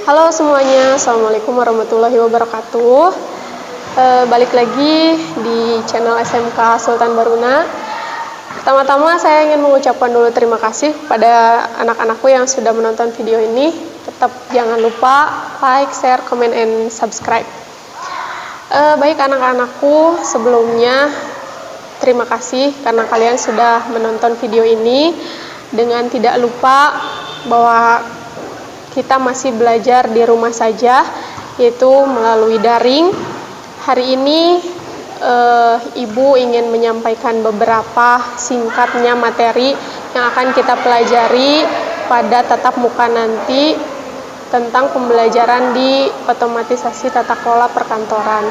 Halo semuanya, Assalamualaikum warahmatullahi wabarakatuh. Balik lagi di channel SMK Sultan Baruna. Pertama-tama saya ingin mengucapkan dulu terima kasih pada anak-anakku yang sudah menonton video ini. Tetap jangan lupa like, share, comment, and subscribe. Baik anak-anakku, sebelumnya terima kasih karena kalian sudah menonton video ini. Dengan tidak lupa bahwa kita masih belajar di rumah saja, yaitu melalui daring. Hari ini Ibu ingin menyampaikan beberapa singkatnya materi yang akan kita pelajari pada tatap muka nanti tentang pembelajaran di otomatisasi tata kelola perkantoran.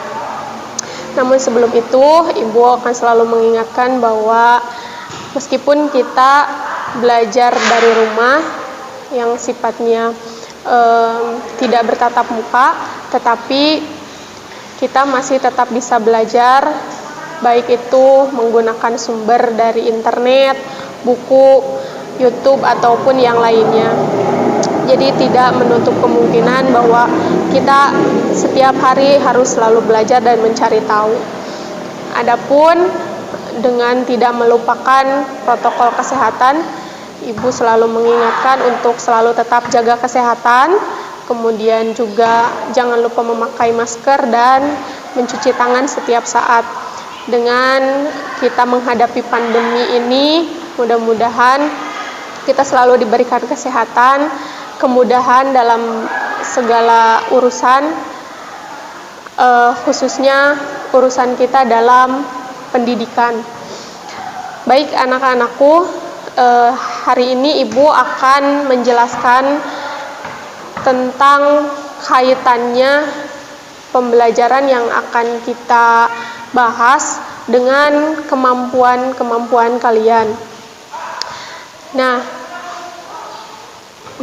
Namun sebelum itu, Ibu akan selalu mengingatkan bahwa meskipun kita belajar dari rumah yang sifatnya tidak bertatap muka, tetapi kita masih tetap bisa belajar, baik itu menggunakan sumber dari internet, buku, YouTube, ataupun yang lainnya. Jadi tidak menutup kemungkinan bahwa kita setiap hari harus selalu belajar dan mencari tahu. Adapun dengan tidak melupakan protokol kesehatan, Ibu selalu mengingatkan untuk selalu tetap jaga kesehatan, kemudian juga jangan lupa memakai masker dan mencuci tangan setiap saat. Dengan kita menghadapi pandemi ini, mudah-mudahan kita selalu diberikan kesehatan, kemudahan dalam segala urusan, khususnya urusan kita dalam pendidikan. Baik anak-anakku, hari ini Ibu akan menjelaskan tentang kaitannya pembelajaran yang akan kita bahas dengan kemampuan-kemampuan kalian. Nah,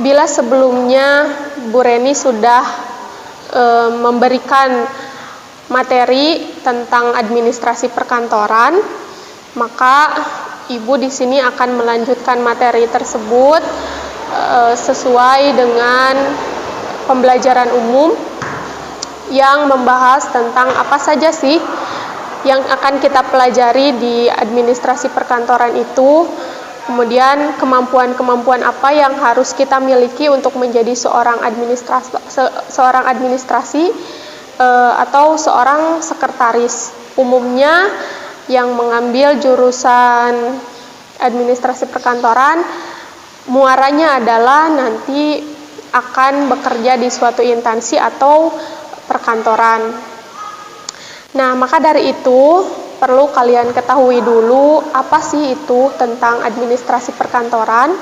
bila sebelumnya Bu Reni sudah memberikan materi tentang administrasi perkantoran, maka Ibu di sini akan melanjutkan materi tersebut sesuai dengan pembelajaran umum yang membahas tentang apa saja sih yang akan kita pelajari di administrasi perkantoran itu, kemudian kemampuan-kemampuan apa yang harus kita miliki untuk menjadi seorang administrasi atau seorang sekretaris. Umumnya yang mengambil jurusan administrasi perkantoran, muaranya adalah nanti akan bekerja di suatu instansi atau perkantoran. Nah, maka dari itu perlu kalian ketahui dulu apa sih itu tentang administrasi perkantoran.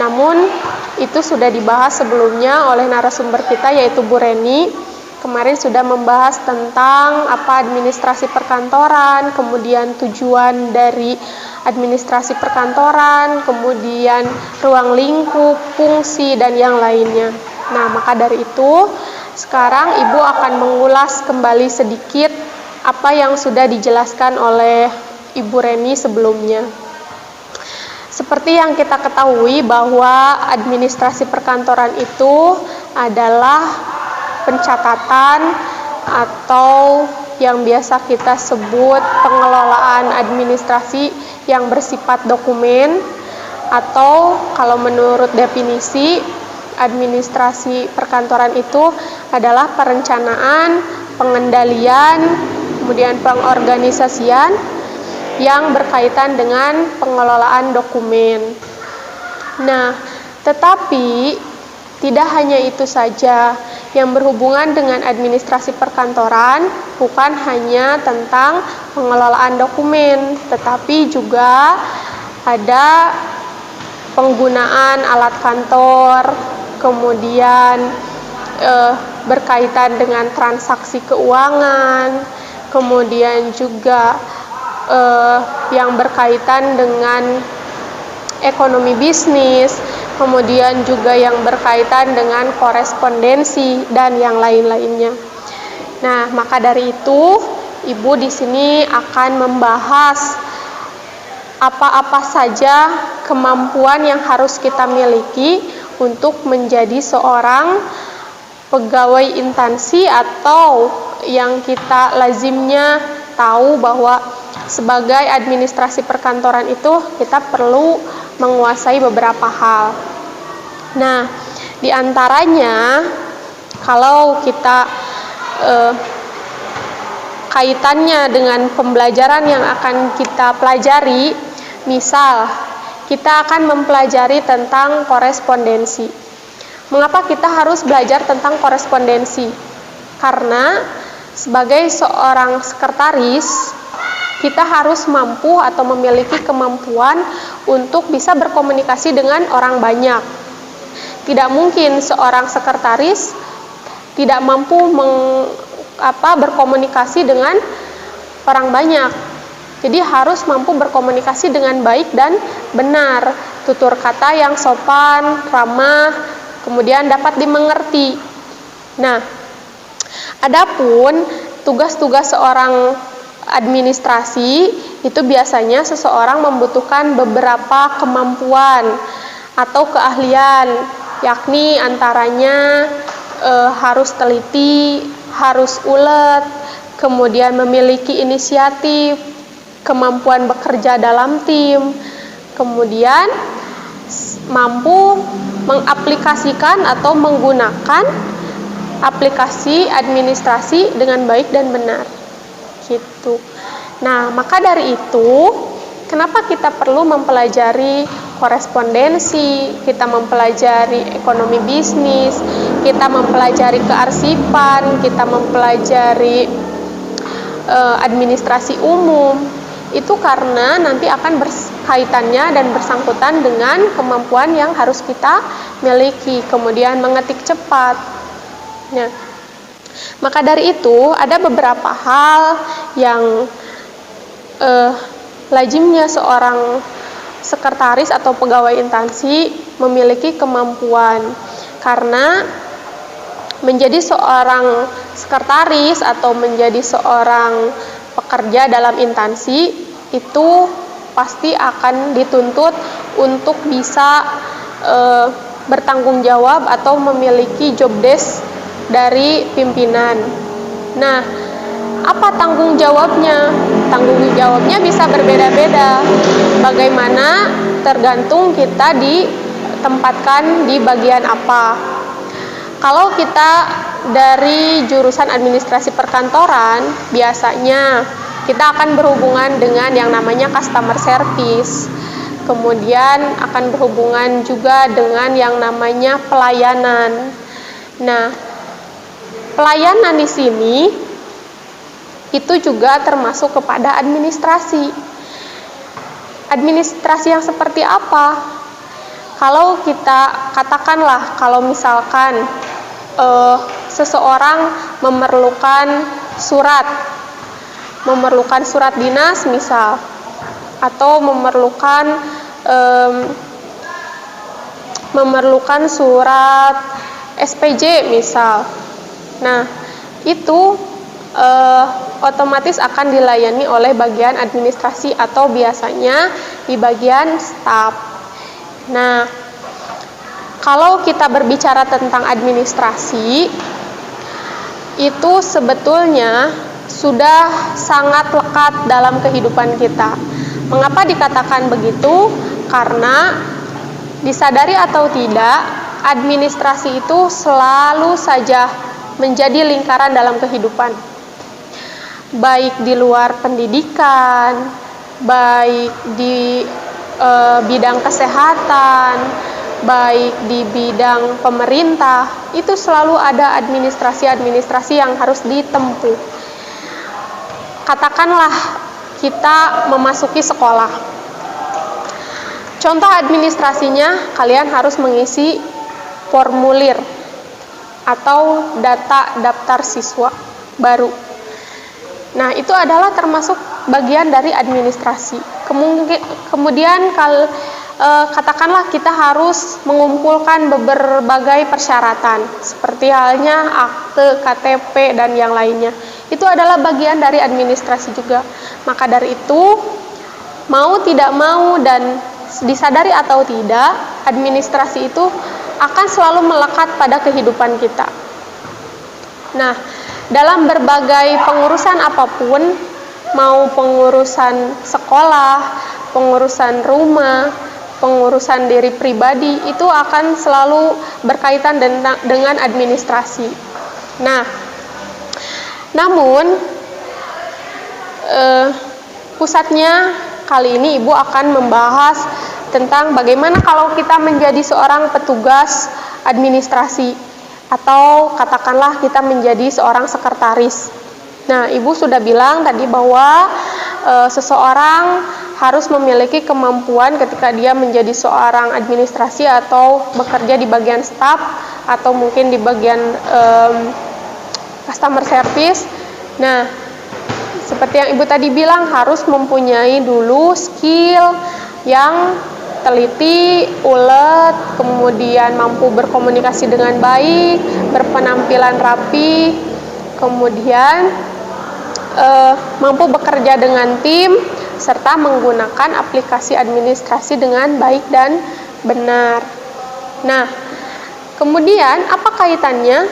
Namun itu sudah dibahas sebelumnya oleh narasumber kita, yaitu Bu Reni. Kemarin sudah membahas tentang apa administrasi perkantoran, kemudian tujuan dari administrasi perkantoran, kemudian ruang lingkup, fungsi, dan yang lainnya. Nah, maka dari itu, sekarang Ibu akan mengulas kembali sedikit apa yang sudah dijelaskan oleh Ibu Reni sebelumnya. Seperti yang kita ketahui bahwa administrasi perkantoran itu adalah pencatatan atau yang biasa kita sebut pengelolaan administrasi yang bersifat dokumen, atau kalau menurut definisi administrasi perkantoran itu adalah perencanaan, pengendalian, kemudian pengorganisasian yang berkaitan dengan pengelolaan dokumen. Nah, tetapi tidak hanya itu saja. Yang berhubungan dengan administrasi perkantoran bukan hanya tentang pengelolaan dokumen, tetapi juga ada penggunaan alat kantor, kemudian berkaitan dengan transaksi keuangan, kemudian juga yang berkaitan dengan ekonomi bisnis, kemudian juga yang berkaitan dengan korespondensi dan yang lain-lainnya. Nah, maka dari itu Ibu di sini akan membahas apa-apa saja kemampuan yang harus kita miliki untuk menjadi seorang pegawai instansi atau yang kita lazimnya tahu bahwa sebagai administrasi perkantoran itu kita perlu menguasai beberapa hal. Nah, di antaranya kalau kita kaitannya dengan pembelajaran yang akan kita pelajari, misal kita akan mempelajari tentang korespondensi. Mengapa kita harus belajar tentang korespondensi? Karena sebagai seorang sekretaris, kita harus mampu atau memiliki kemampuan untuk bisa berkomunikasi dengan orang banyak. Tidak mungkin seorang sekretaris tidak mampu berkomunikasi dengan orang banyak. Jadi harus mampu berkomunikasi dengan baik dan benar, tutur kata yang sopan, ramah, kemudian dapat dimengerti. Nah, adapun tugas-tugas seorang administrasi itu biasanya seseorang membutuhkan beberapa kemampuan atau keahlian, yakni antaranya harus teliti, harus ulet, kemudian memiliki inisiatif, kemampuan bekerja dalam tim, kemudian mampu mengaplikasikan atau menggunakan aplikasi administrasi dengan baik dan benar. Gitu. Nah, maka dari itu, kenapa kita perlu mempelajari korespondensi, kita mempelajari ekonomi bisnis, kita mempelajari kearsipan, kita mempelajari administrasi umum. Itu karena nanti akan berkaitannya dan bersangkutan dengan kemampuan yang harus kita miliki, kemudian mengetik cepat. Nah, maka dari itu ada beberapa hal yang lazimnya seorang sekretaris atau pegawai instansi memiliki kemampuan, karena menjadi seorang sekretaris atau menjadi seorang pekerja dalam instansi itu pasti akan dituntut untuk bisa bertanggung jawab atau memiliki job desk dari pimpinan. Nah, apa tanggung jawabnya? Tanggung jawabnya bisa berbeda-beda. Bagaimana tergantung kita ditempatkan di bagian apa. Kalau kita dari jurusan administrasi perkantoran, biasanya kita akan berhubungan dengan yang namanya customer service. Kemudian akan berhubungan juga dengan yang namanya pelayanan. Nah, pelayanan di sini itu juga termasuk kepada administrasi. Administrasi yang seperti apa? Kalau kita katakanlah, kalau misalkan seseorang memerlukan surat dinas misal, atau memerlukan surat SPJ misal. Nah, itu otomatis akan dilayani oleh bagian administrasi atau biasanya di bagian staf. Nah, kalau kita berbicara tentang administrasi, itu sebetulnya sudah sangat lekat dalam kehidupan kita. Mengapa dikatakan begitu? Karena disadari atau tidak, administrasi itu selalu saja menjadi lingkaran dalam kehidupan. Baik di luar pendidikan, baik di bidang kesehatan, baik di bidang pemerintah, itu selalu ada administrasi-administrasi yang harus ditempuh. Katakanlah kita memasuki sekolah. Contoh administrasinya, kalian harus mengisi formulir atau data daftar siswa baru. Nah, itu adalah termasuk bagian dari administrasi. Kemudian katakanlah kita harus mengumpulkan berbagai persyaratan, seperti halnya akte, KTP, dan yang lainnya. Itu adalah bagian dari administrasi juga. Maka dari itu, mau tidak mau dan disadari atau tidak, administrasi itu akan selalu melekat pada kehidupan kita. Nah, dalam berbagai pengurusan apapun, mau pengurusan sekolah, pengurusan rumah, pengurusan diri pribadi, itu akan selalu berkaitan dengan administrasi. Nah, namun pusatnya kali ini Ibu akan membahas tentang bagaimana kalau kita menjadi seorang petugas administrasi, atau katakanlah kita menjadi seorang sekretaris. Nah, Ibu sudah bilang tadi bahwa seseorang harus memiliki kemampuan ketika dia menjadi seorang administrasi atau bekerja di bagian staf atau mungkin di bagian customer service. Nah, seperti yang Ibu tadi bilang, harus mempunyai dulu skill yang teliti, ulet, kemudian mampu berkomunikasi dengan baik, berpenampilan rapi, kemudian mampu bekerja dengan tim, serta menggunakan aplikasi administrasi dengan baik dan benar. Nah, kemudian apa kaitannya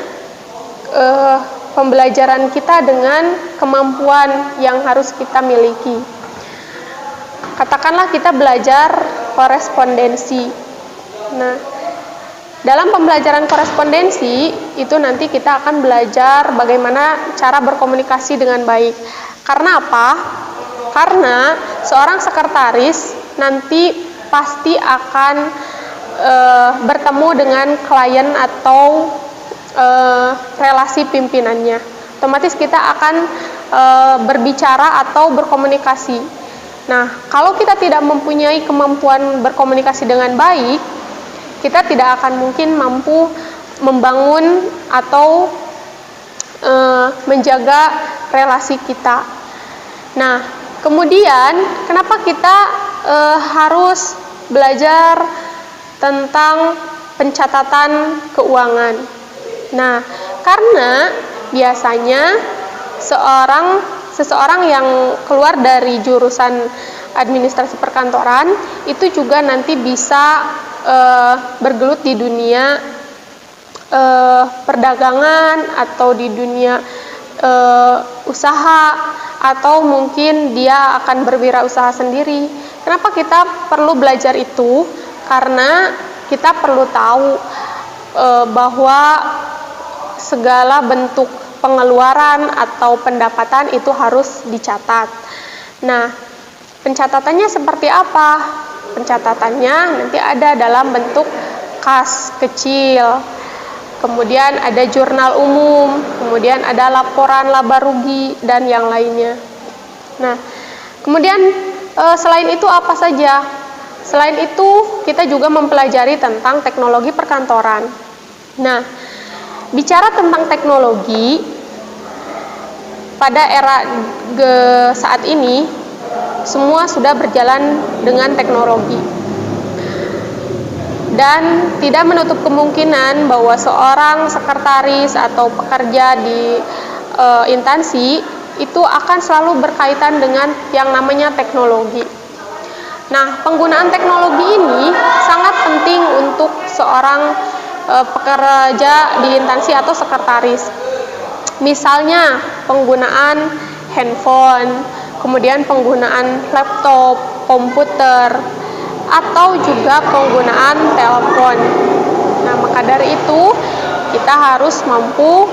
pembelajaran kita dengan kemampuan yang harus kita miliki? Katakanlah kita belajar korespondensi. Nah, dalam pembelajaran korespondensi itu nanti kita akan belajar bagaimana cara berkomunikasi dengan baik. Karena apa? Karena seorang sekretaris nanti pasti akan bertemu dengan klien atau relasi pimpinannya. Otomatis kita akan berbicara atau berkomunikasi. Nah, kalau kita tidak mempunyai kemampuan berkomunikasi dengan baik, kita tidak akan mungkin mampu membangun atau menjaga relasi kita. Nah, kemudian kenapa kita harus belajar tentang pencatatan keuangan? Nah, karena biasanya seseorang yang keluar dari jurusan administrasi perkantoran itu juga nanti bisa bergelut di dunia perdagangan atau di dunia usaha, atau mungkin dia akan berwirausaha sendiri. Kenapa kita perlu belajar itu? Karena kita perlu tahu bahwa segala bentuk pengeluaran atau pendapatan itu harus dicatat. Nah, pencatatannya seperti apa? Pencatatannya nanti ada dalam bentuk kas kecil, kemudian ada jurnal umum, kemudian ada laporan laba rugi, dan yang lainnya. Nah, kemudian selain itu apa saja? Selain itu, kita juga mempelajari tentang teknologi perkantoran. Nah, bicara tentang teknologi, pada era saat ini, semua sudah berjalan dengan teknologi. Dan tidak menutup kemungkinan bahwa seorang sekretaris atau pekerja di instansi itu akan selalu berkaitan dengan yang namanya teknologi. Nah, penggunaan teknologi ini sangat penting untuk seorang pekerja di instansi atau sekretaris. Misalnya penggunaan handphone, kemudian penggunaan laptop, komputer, atau juga penggunaan telepon. Nah, maka dari itu kita harus mampu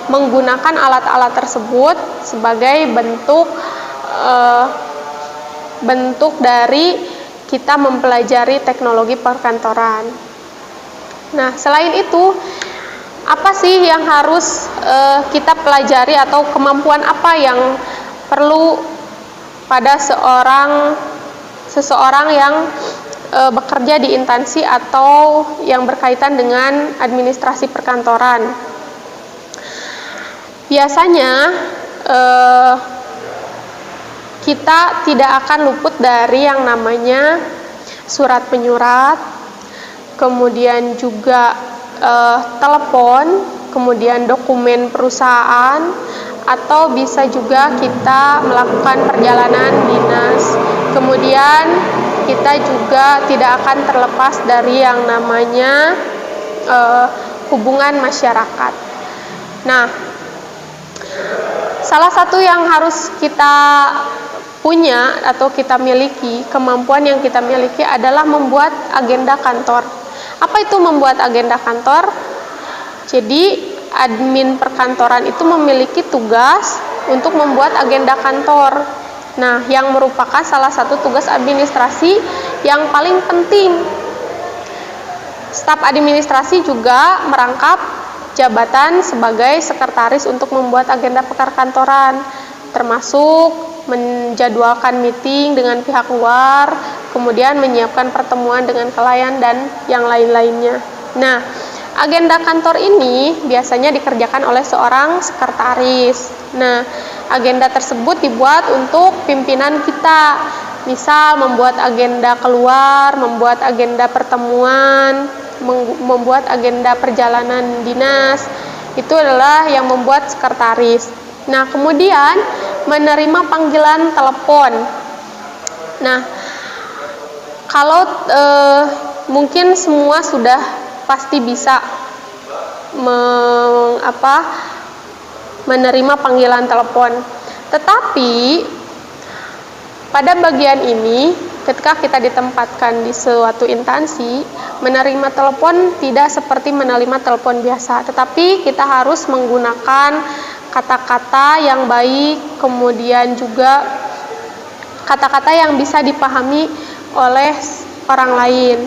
menggunakan alat-alat tersebut sebagai bentuk dari kita mempelajari teknologi perkantoran. Nah, selain itu, apa sih yang harus kita pelajari atau kemampuan apa yang perlu pada seseorang yang bekerja di instansi atau yang berkaitan dengan administrasi perkantoran? Biasanya kita tidak akan luput dari yang namanya surat menyurat, kemudian juga telepon, kemudian dokumen perusahaan, atau bisa juga kita melakukan perjalanan dinas. Kemudian kita juga tidak akan terlepas dari yang namanya hubungan masyarakat. Nah, salah satu yang harus kita punya atau kita miliki, kemampuan yang kita miliki adalah membuat agenda kantor. Apa itu membuat agenda kantor? Jadi, admin perkantoran itu memiliki tugas untuk membuat agenda kantor. Nah, yang merupakan salah satu tugas administrasi yang paling penting. Staf administrasi juga merangkap jabatan sebagai sekretaris untuk membuat agenda perkantoran, termasuk menjadwalkan meeting dengan pihak luar, kemudian menyiapkan pertemuan dengan klien dan yang lain-lainnya. Nah, agenda kantor ini biasanya dikerjakan oleh seorang sekretaris. Nah, agenda tersebut dibuat untuk pimpinan kita. Misal membuat agenda keluar, membuat agenda pertemuan, membuat agenda perjalanan dinas. Itu adalah yang membuat sekretaris. Nah, kemudian menerima panggilan telepon. Nah, kalau mungkin semua sudah pasti bisa menerima panggilan telepon. Tetapi pada bagian ini, ketika kita ditempatkan di suatu instansi, menerima telepon tidak seperti menerima telepon biasa, tetapi kita harus menggunakan kata-kata yang baik, kemudian juga kata-kata yang bisa dipahami oleh orang lain.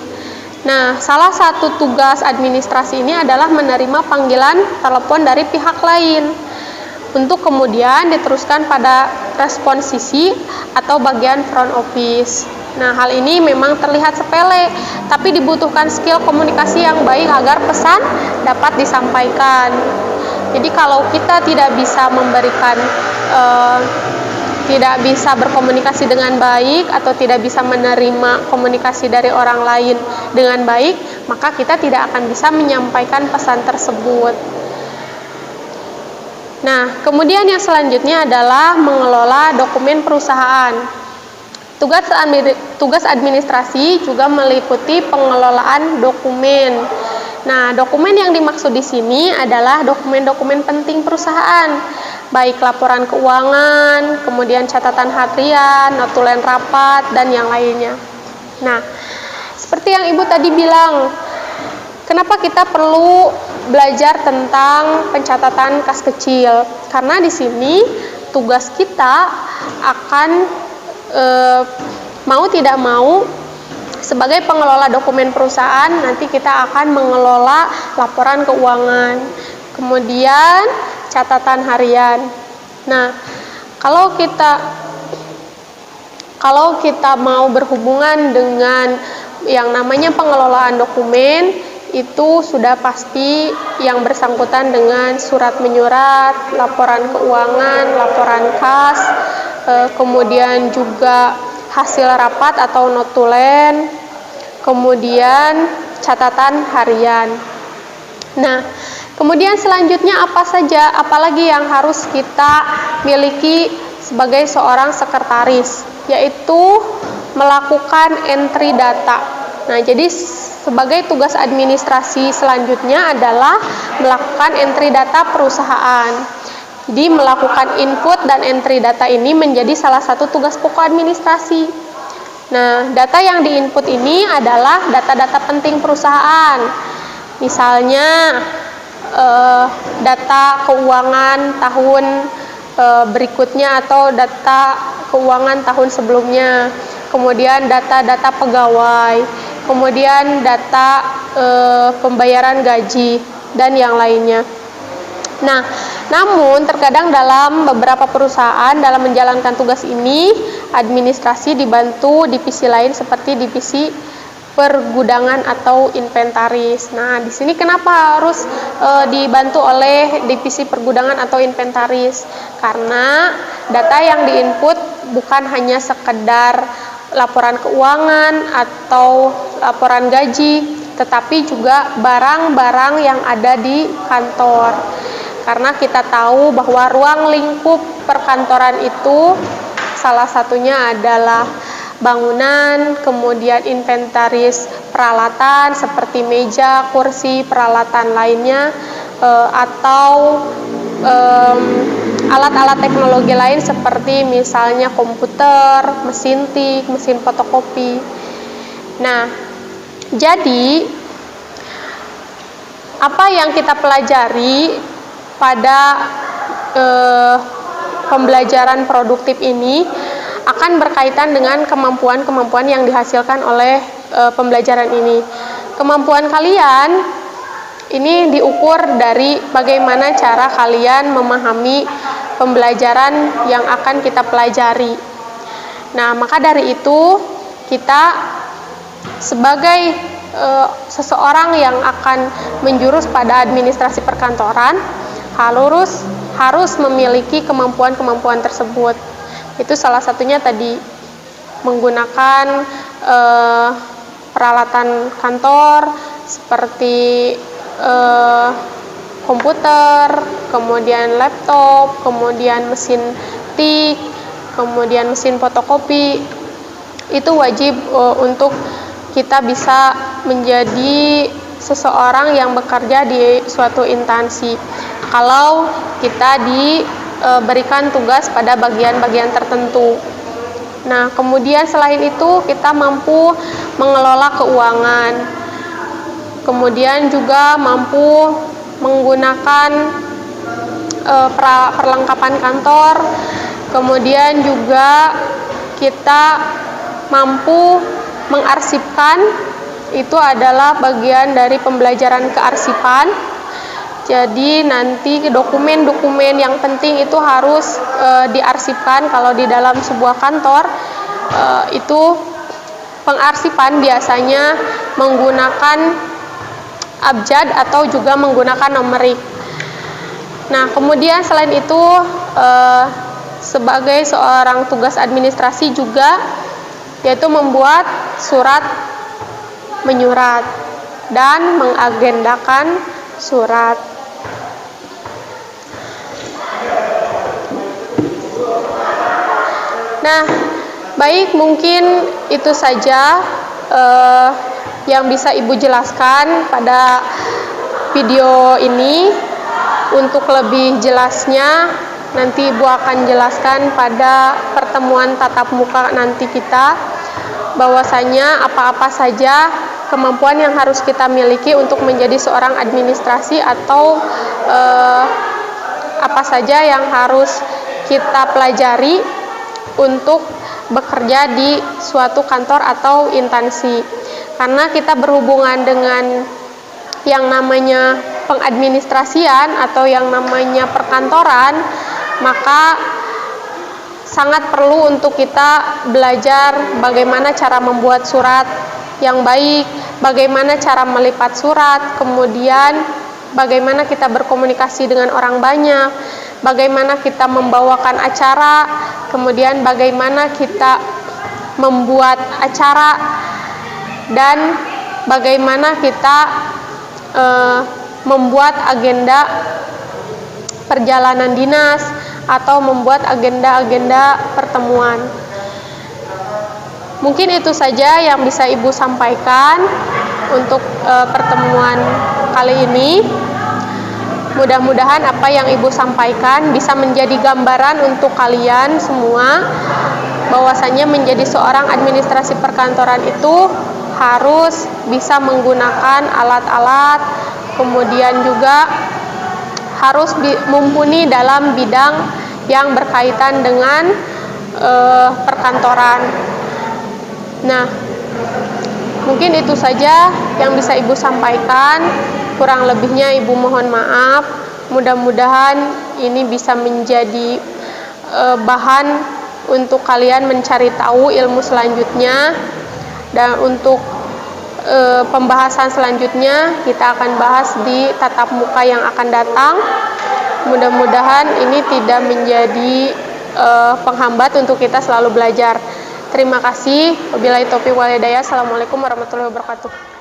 Nah, salah satu tugas administrasi ini adalah menerima panggilan telepon dari pihak lain untuk kemudian diteruskan pada responsisi atau bagian front office. Nah, hal ini memang terlihat sepele, tapi dibutuhkan skill komunikasi yang baik agar pesan dapat disampaikan. Jadi kalau kita tidak bisa tidak bisa berkomunikasi dengan baik atau tidak bisa menerima komunikasi dari orang lain dengan baik, maka kita tidak akan bisa menyampaikan pesan tersebut. Nah, kemudian yang selanjutnya adalah mengelola dokumen perusahaan. Tugas administrasi juga meliputi pengelolaan dokumen. Nah, dokumen yang dimaksud di sini adalah dokumen-dokumen penting perusahaan, baik laporan keuangan, kemudian catatan harian, notulen rapat, dan yang lainnya. Nah, seperti yang Ibu tadi bilang, kenapa kita perlu belajar tentang pencatatan kas kecil? Karena di sini tugas kita akan mau tidak mau sebagai pengelola dokumen perusahaan, nanti kita akan mengelola laporan keuangan, kemudian catatan harian. Nah, kalau kita mau berhubungan dengan yang namanya pengelolaan dokumen, itu sudah pasti yang bersangkutan dengan surat menyurat, laporan keuangan, laporan kas, kemudian juga hasil rapat atau notulen, kemudian catatan harian. Nah, kemudian selanjutnya apalagi yang harus kita miliki sebagai seorang sekretaris, yaitu melakukan entry data. Nah, jadi sebagai tugas administrasi selanjutnya adalah melakukan entry data perusahaan. Jadi melakukan input dan entry data ini menjadi salah satu tugas pokok administrasi. Nah, data yang diinput ini adalah data-data penting perusahaan. Misalnya data keuangan tahun berikutnya atau data keuangan tahun sebelumnya, kemudian data-data pegawai, kemudian data pembayaran gaji, dan yang lainnya. Nah, namun terkadang dalam beberapa perusahaan dalam menjalankan tugas ini, administrasi dibantu divisi lain seperti divisi pergudangan atau inventaris. Nah, di sini kenapa harus dibantu oleh divisi pergudangan atau inventaris? Karena data yang diinput bukan hanya sekedar laporan keuangan atau laporan gaji, tetapi juga barang-barang yang ada di kantor. Karena kita tahu bahwa ruang lingkup perkantoran itu salah satunya adalah bangunan, kemudian inventaris peralatan seperti meja, kursi, peralatan lainnya, atau alat-alat teknologi lain seperti misalnya komputer, mesin tik, mesin fotokopi. Nah, jadi apa yang kita pelajari pada pembelajaran produktif ini akan berkaitan dengan kemampuan-kemampuan yang dihasilkan oleh pembelajaran ini. Kemampuan kalian ini diukur dari bagaimana cara kalian memahami pembelajaran yang akan kita pelajari. Nah, maka dari itu kita sebagai seseorang yang akan menjurus pada administrasi perkantoran harus memiliki kemampuan-kemampuan tersebut. Itu salah satunya tadi menggunakan peralatan kantor seperti komputer, kemudian laptop, kemudian mesin tik, kemudian mesin fotokopi. Itu wajib untuk kita bisa menjadi seseorang yang bekerja di suatu instansi. Kalau kita diberikan tugas pada bagian-bagian tertentu. Nah, kemudian selain itu kita mampu mengelola keuangan. Kemudian juga mampu menggunakan perlengkapan kantor. Kemudian juga kita mampu mengarsipkan, itu adalah bagian dari pembelajaran kearsipan. Jadi nanti dokumen-dokumen yang penting itu harus diarsipkan. Kalau di dalam sebuah kantor itu pengarsipan biasanya menggunakan abjad atau juga menggunakan numerik. Nah, kemudian selain itu sebagai seorang tugas administrasi juga yaitu membuat surat menyurat dan mengagendakan surat. Nah, baik, mungkin itu saja yang bisa Ibu jelaskan pada video ini. Untuk lebih jelasnya nanti Ibu akan jelaskan pada pertemuan tatap muka nanti kita, bahwasanya apa-apa saja kemampuan yang harus kita miliki untuk menjadi seorang administrasi, atau apa saja yang harus kita pelajari untuk bekerja di suatu kantor atau instansi. Karena kita berhubungan dengan yang namanya pengadministrasian atau yang namanya perkantoran, maka sangat perlu untuk kita belajar bagaimana cara membuat surat yang baik, bagaimana cara melipat surat, kemudian bagaimana kita berkomunikasi dengan orang banyak, bagaimana kita membawakan acara, kemudian bagaimana kita membuat acara, dan bagaimana kita membuat agenda perjalanan dinas atau membuat agenda-agenda pertemuan. Mungkin itu saja yang bisa Ibu sampaikan untuk pertemuan kali ini. Mudah-mudahan apa yang Ibu sampaikan bisa menjadi gambaran untuk kalian semua, bahwasanya menjadi seorang administrasi perkantoran itu harus bisa menggunakan alat-alat, kemudian juga harus mumpuni dalam bidang yang berkaitan dengan perkantoran. Nah, mungkin itu saja yang bisa Ibu sampaikan. Kurang lebihnya Ibu mohon maaf. Mudah-mudahan ini bisa menjadi bahan untuk kalian mencari tahu ilmu selanjutnya. Dan untuk pembahasan selanjutnya kita akan bahas di tatap muka yang akan datang. Mudah-mudahan ini tidak menjadi penghambat untuk kita selalu belajar. Terima kasih. Wabillahi taufiq wal hidayah. Assalamualaikum warahmatullahi wabarakatuh.